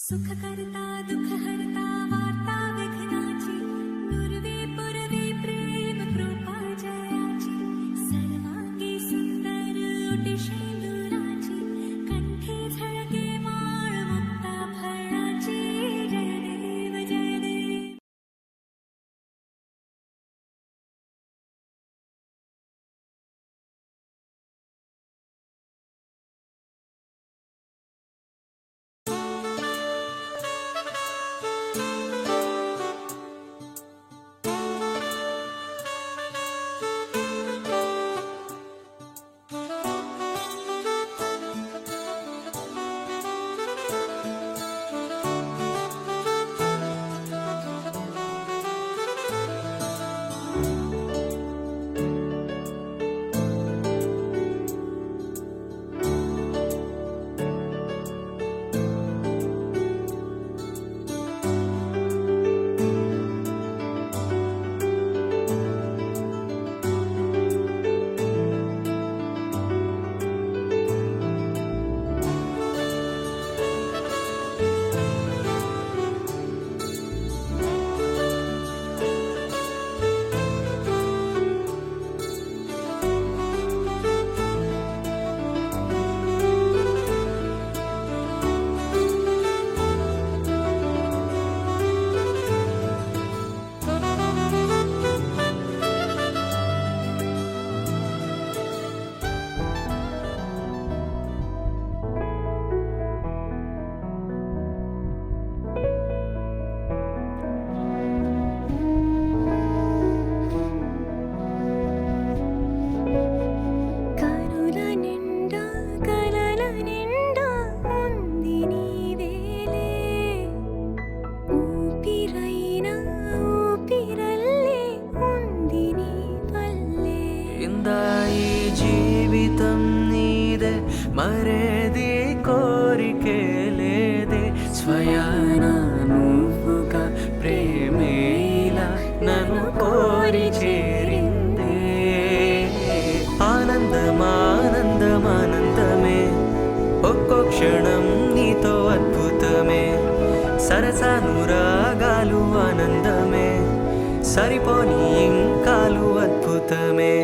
सुखकर्ता दुःखहर्ता वार्ता विघ्नाची नुरवी पुरवी प्रेम कृपा जयाची सर्वांगी सुंदर ओटी शेंदुराची कंठी झळके माळ मुक्ता फळाची जय देव जय देव. జీవితం నీదే మరేది కోరికే లేదే స్వయాన నువ్వుగా ప్రేమే ఇలా నన్ను కోరి చేరిందే ఆనందమానందమానందమే ఒక్కో క్షణం నీతో అద్భుతమే సరసానురాగాలు ఆనందమే సరిపోని ఇంకాలు అద్భుతమే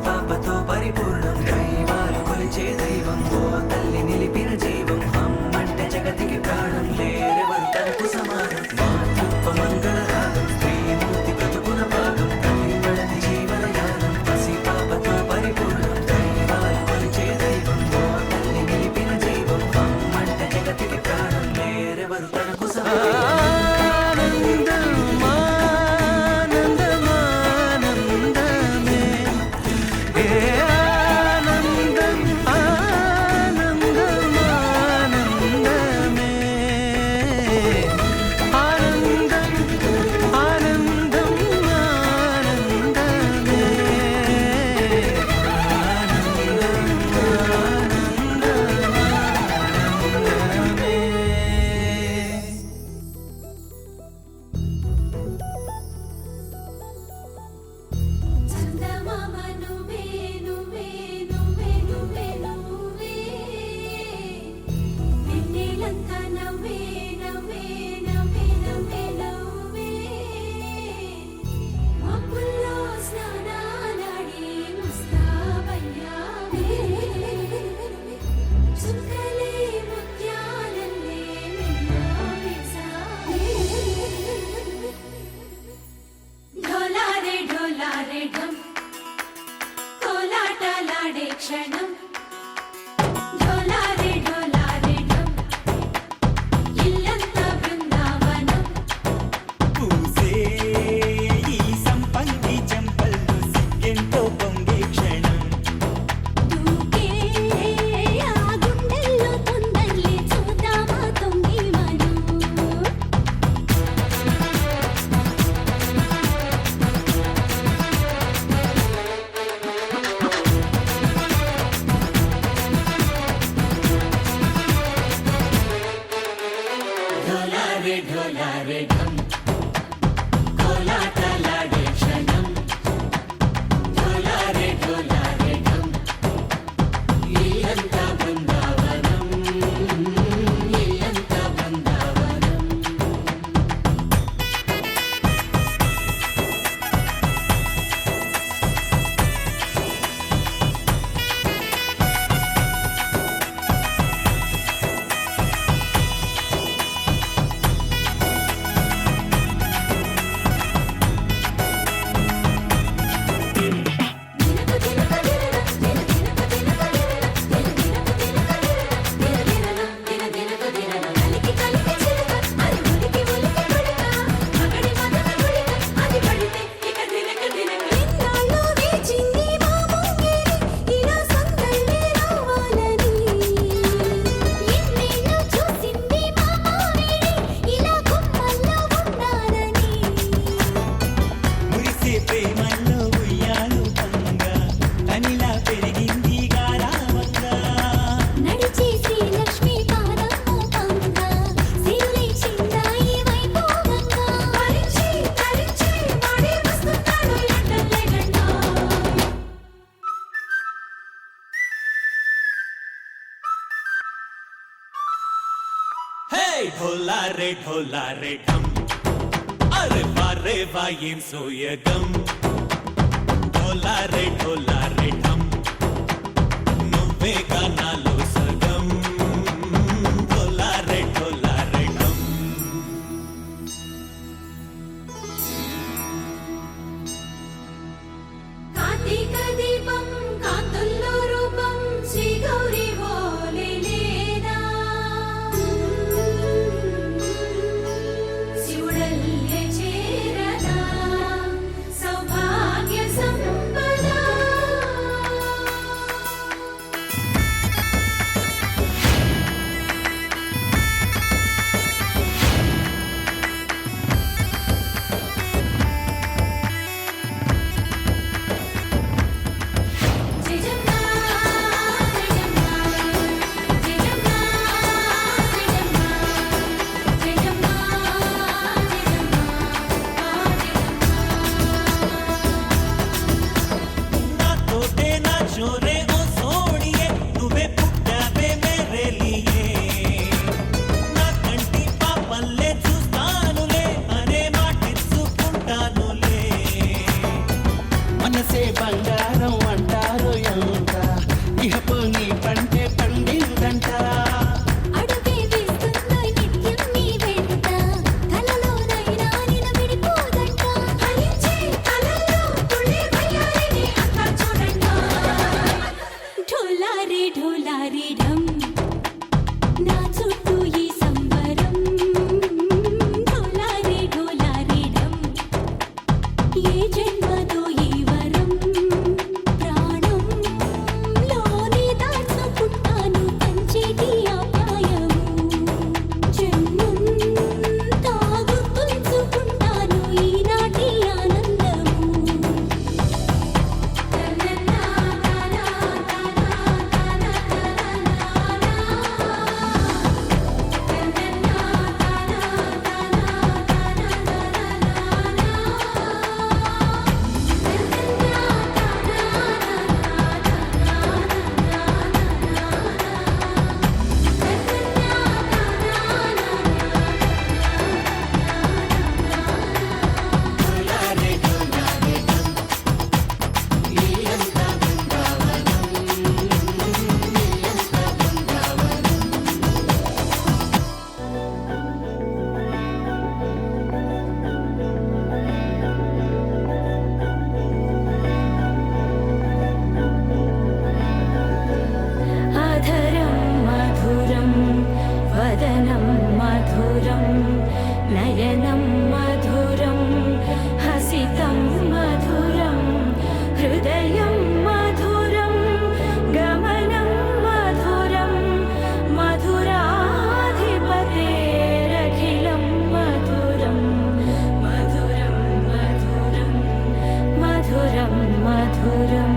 పాపతో పరిపూర్ణం దైవాలు కొలిచే దైవం ఓ తల్లి నిలిపిన జీవం అమ్మంటే జగతికి ప్రాణం లేరెవరు తనకు సమానం మాతృత్వ మంగళ రాగం శ్రీమూర్తి బ్రతుకున భాగం ప్రతిపడని జీవన యానం పసి పాపతో పరిపూర్ణం దైవాలు కొలిచే దైవం ఓ తల్లి నిలిపిన జీవం అమ్మంటే జగతికి ప్రాణం లేరెవరు తనకు సమానం క్షణం ढोला रे ढम अरे वारे वायें सोयगम ढोला रे ढम నువ్వే గానాలో సగం ढोला रे ढम కార్తీక దీపం కాంతుల్లో రూపం శ్రీ గౌరీ ఓలేలేదా శివుడల్లే చేరదా సౌభాగ్య సంపద జయజమ్మా జయజమ్మా జయజమ్మా జయజమ్మా జయజమ్మా నాతోటే నా చోరే ఓ సోడియే నువ్వే పుట్టావే మేరే లియే నా కంటి పాపల్లే చూస్తానులే అనే మాటిచ్చుకుంటానులే మనసే బంగారం అంటారు ఎంత ఇహపు నీ పంటే పండిందంట అడుగే వేస్తుందో నిత్యం నీ వెంట కలలోనైనా నిన్ను విడిపోదంట హరించే కలల్లో తుళ్ళి వయ్యారిని అంతా చూడంట ఢోలా రే ఢమ్ నా చుట్టూ ఈ సంబరం ఢోలా రే ఢమ్ ఏ జన్మదో ఈ వరం ప్రాణం లోని దాచుకుంటాను పంచేటి అపాయము జన్మం తాగు తుంచుకుంటాను ఈనాటి ఆనందము అధరం మధురం వదనం మధురం నయనం మధురం హసితం మధురం హృదయం మధురం గమనం మధురం మధురాధిపతేరఖిలం మధురం మధురం మధురం మధురం మధురం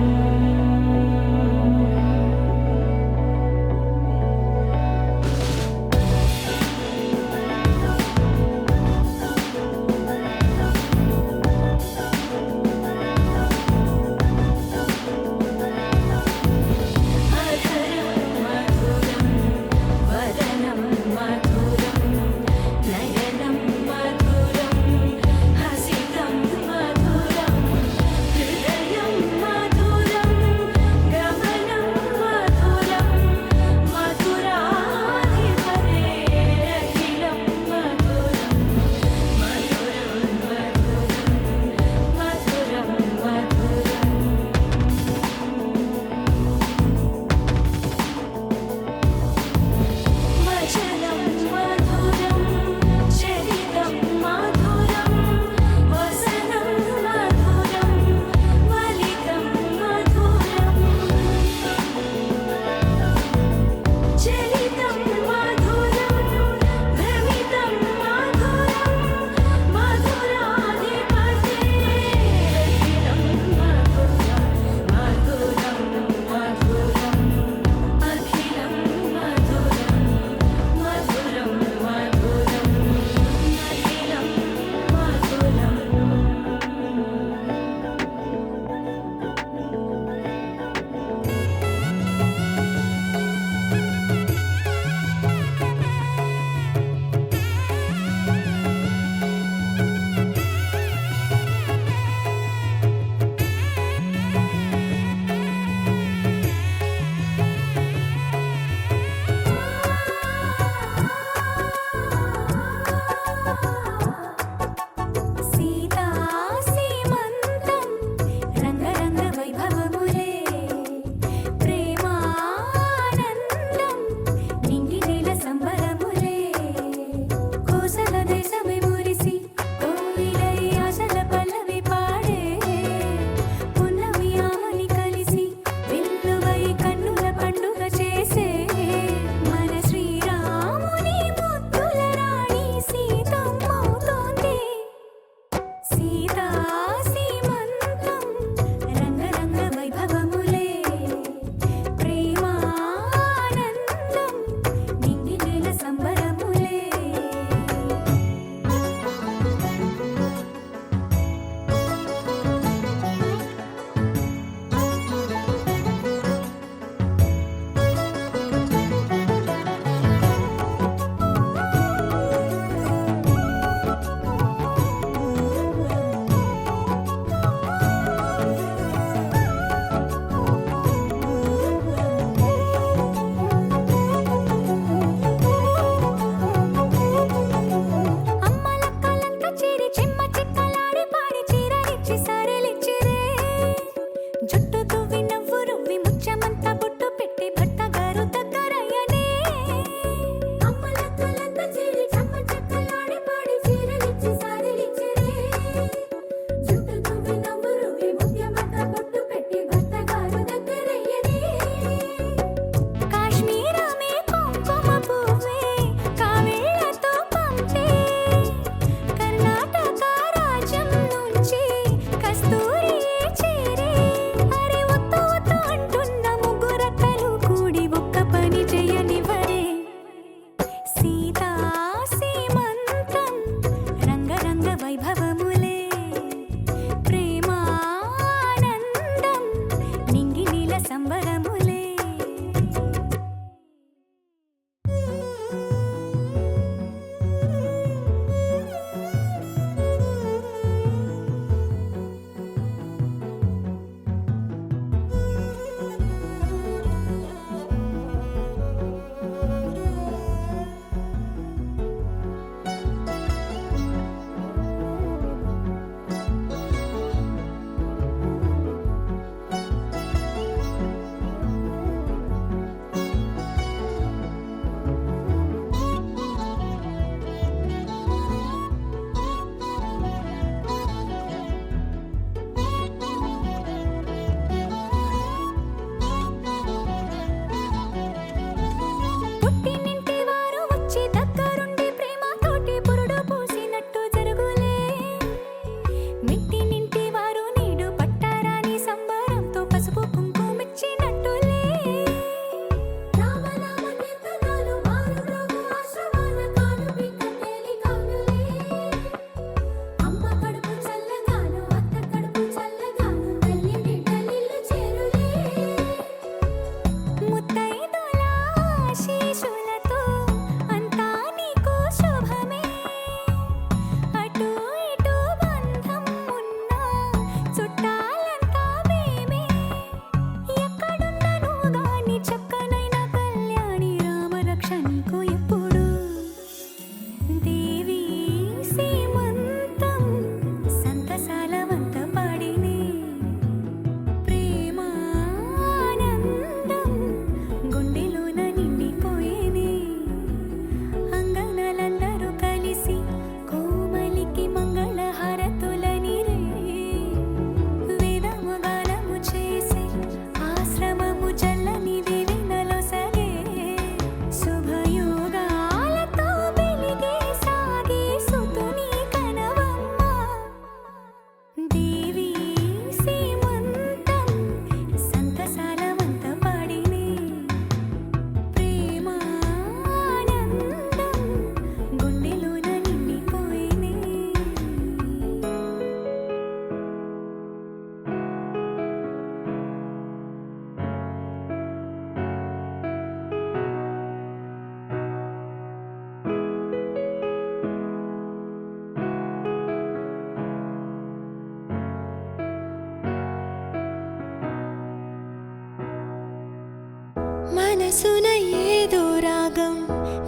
మనసున ఏదో రాగం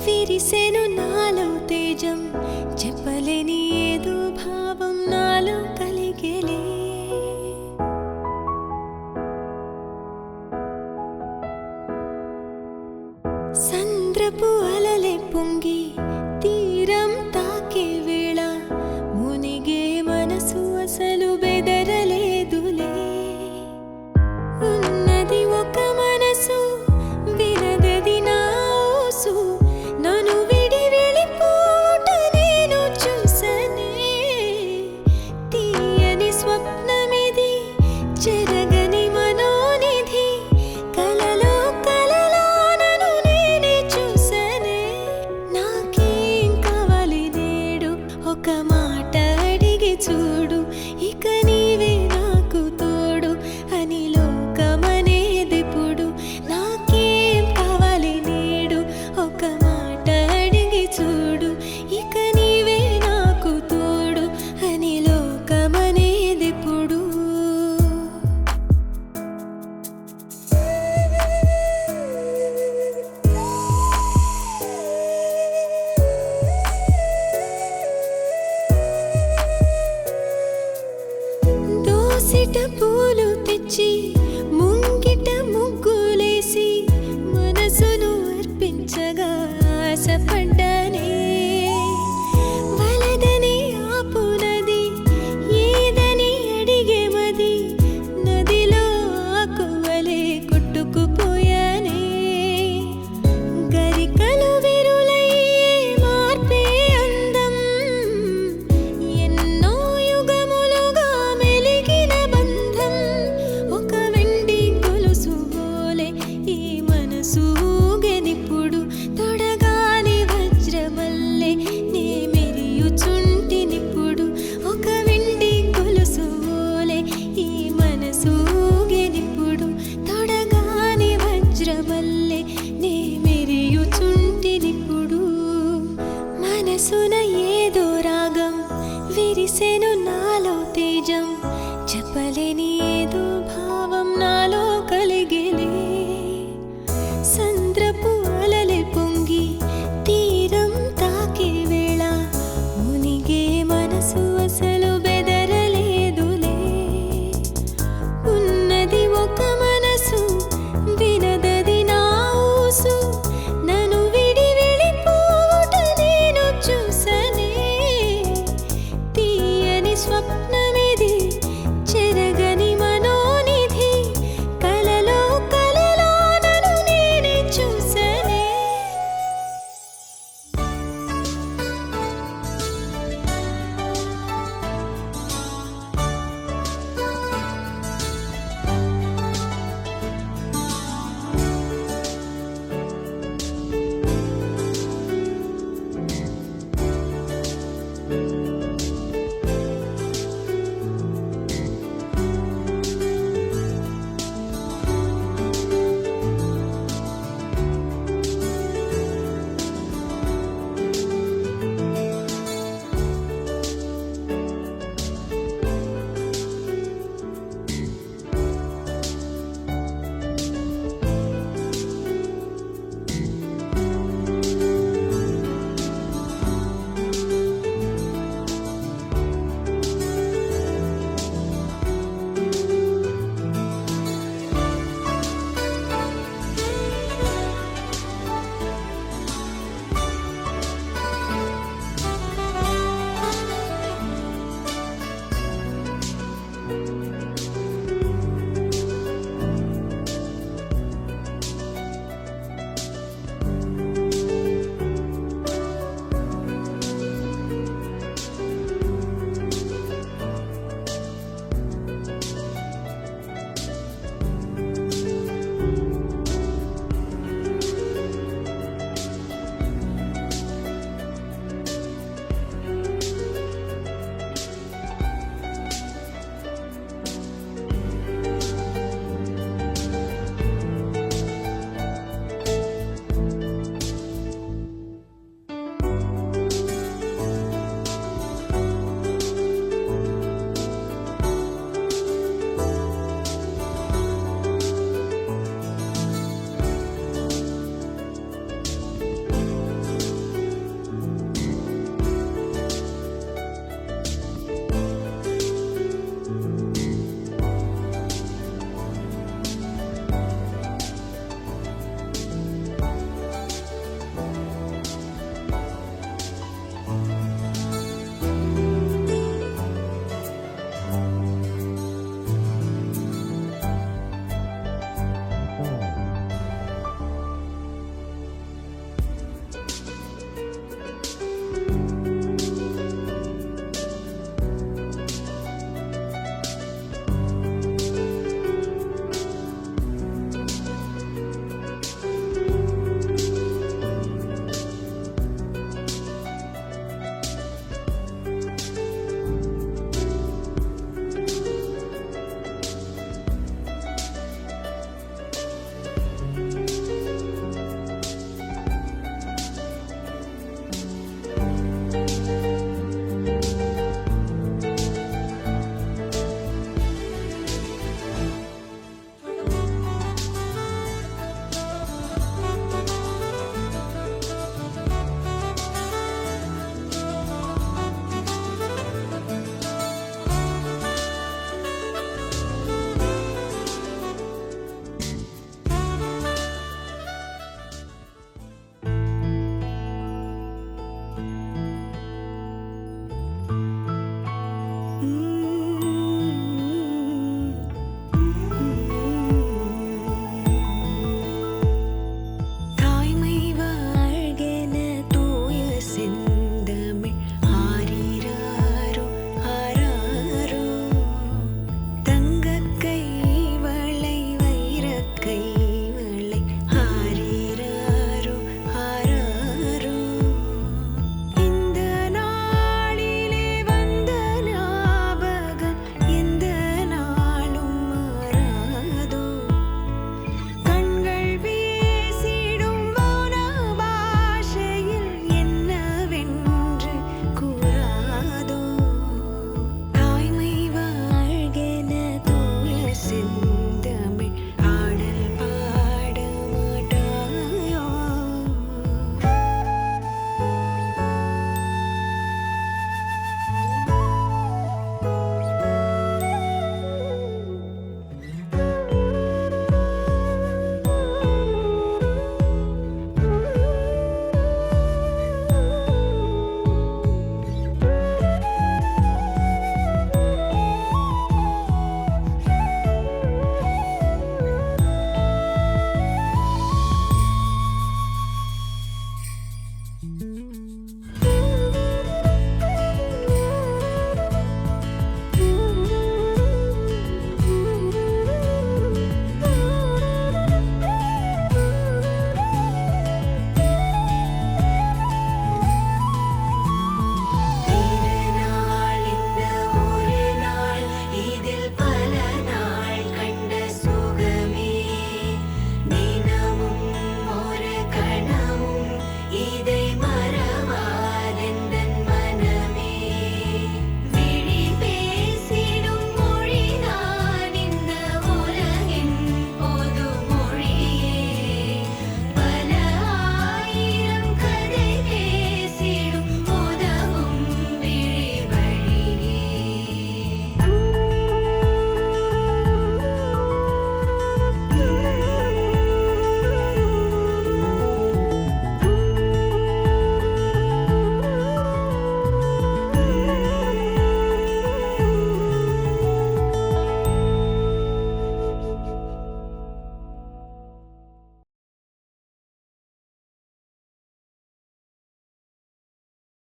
విరిసెను నాలో తేజం చెప్పలేని ఏదో భావం నాలో కలిగేలే సంద్రపు అలలే పొంగి తీరం తాకే వేళ మునిగే మనసు అసలు బెదరలేదులే ఉన్నది ఒక మనసు వినదది నా ఊసు నన్ను విడి వెళ్ళిపోట నేను చూసనే తీయని స్వప్నమిది చెరగని మనోనిధి కలలో కలలానను నేనే చూసనే నాకేం కావాలి నేడు ఒక మాట అడిగి చూడు ఇక నీవే నాకు తోడు అని లోకమనేదిప్పుడు నాకేం కావాలి నేడు ఒక మాట అడిగి చూడు ఇక నీవే నాకు తోడు అని లోకమనేదిప్పుడు దోసిట పూలు తెచ్చి ముంగిట ముగ్గులేసి మనసును అర్పించగా ఆశపడ్డానే వలదని ఆపునది ఏదని అడిగే మది నదిలో ఆకువలే కొట్టుకుపోయానే గరికలు విరులయ్యే మార్పే అందం ఎన్నో యుగములుగా మెలిగిన బంధం ఒక వెండి గొలుసు బోలే ఈ మనసు ఊగెనిప్పుడు తొడగాని వజ్రమల్లె నే మెరియుచుంటినిప్పుడు ఒక వెండి గొలుసు బోలే ఈ మనసు ఊగెనిప్పుడు తొడగాని వజ్రమల్లె